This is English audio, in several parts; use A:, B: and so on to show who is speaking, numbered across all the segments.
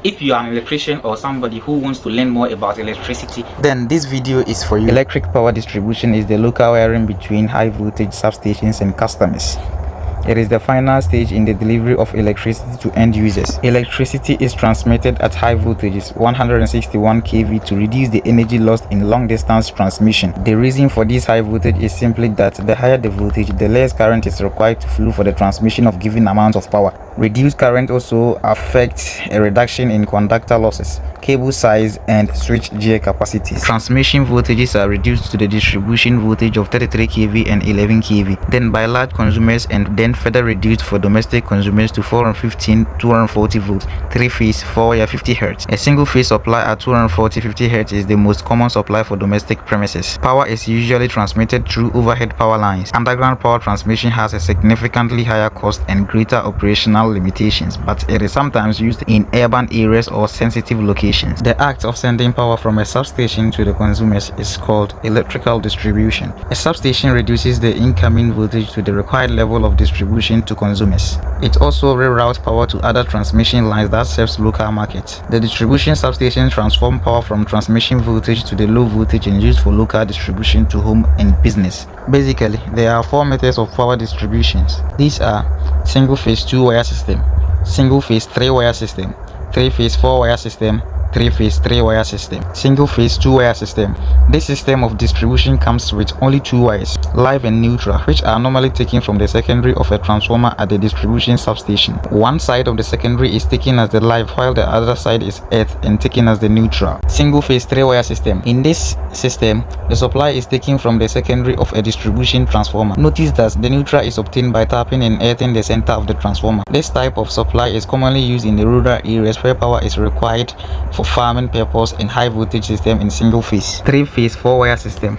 A: If you are an electrician or somebody who wants to learn more about electricity, then this video is for you. Electric power distribution is the local wiring between high voltage substations and customers. It is the final stage in the delivery of electricity to end users. Electricity is transmitted at high voltages, 161 kV, to reduce the energy lost in long-distance transmission. The reason for this high voltage is simply that the higher the voltage, the less current is required to flow for the transmission of given amount of power. Reduced current also affects a reduction in conductor losses, cable size, and switch gear capacities. Transmission voltages are reduced to the distribution voltage of 33 kV and 11 kV, then by large consumers, and then further reduced for domestic consumers to 415 240 volts, 3-phase 4-wire 50 Hz. A single phase supply at 240 50 Hz is the most common supply for domestic premises. Power is usually transmitted through overhead power lines. Underground power transmission has a significantly higher cost and greater operational limitations, but it is sometimes used in urban areas or sensitive locations. The act of sending power from a substation to the consumers is called electrical distribution. A substation reduces the incoming voltage to the required level of distribution to consumers. It also reroutes power to other transmission lines that serves local markets. The distribution substation transforms power from transmission voltage to the low voltage and used for local distribution to home and business. Basically, there are 4 methods of power distributions. These are single phase 2-wire system, single phase 3-wire system, 3-phase 4-wire system, 3-phase 3-wire system. Single phase 2-wire system. This system of distribution comes with only 2 wires, live and neutral, which are normally taken from the secondary of a transformer at the distribution substation. One side of the secondary is taken as the live, while the other side is earth and taken as the neutral. Single phase 3-wire system. In this system, the supply is taken from the secondary of a distribution transformer. Notice that the neutral is obtained by tapping and earthing the center of the transformer. This type of supply is commonly used in the rural areas where power is required for farming purpose and high voltage system in single phase. 3-phase 4-wire system.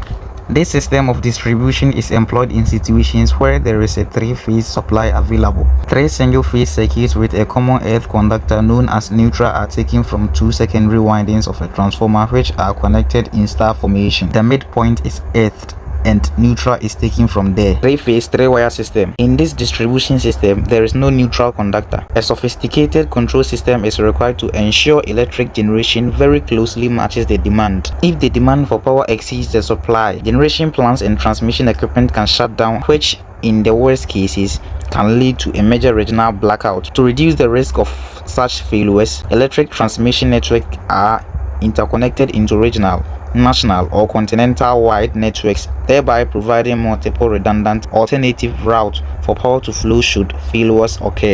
A: This system of distribution is employed in situations where there is a 3-phase supply available. 3 single-phase circuits with a common earth conductor known as neutral are taken from 2 secondary windings of a transformer which are connected in star formation. The midpoint is earthed and neutral is taken from there. 3-phase 3-wire system. In this distribution system, there is no neutral conductor. A sophisticated control system is required to ensure electric generation very closely matches the demand. If the demand for power exceeds the supply, generation plants and transmission equipment can shut down, which in the worst cases can lead to a major regional blackout. To reduce the risk of such failures, electric transmission networks are interconnected into regional, national, or continental-wide networks, thereby providing multiple redundant alternative routes for power to flow should failures occur.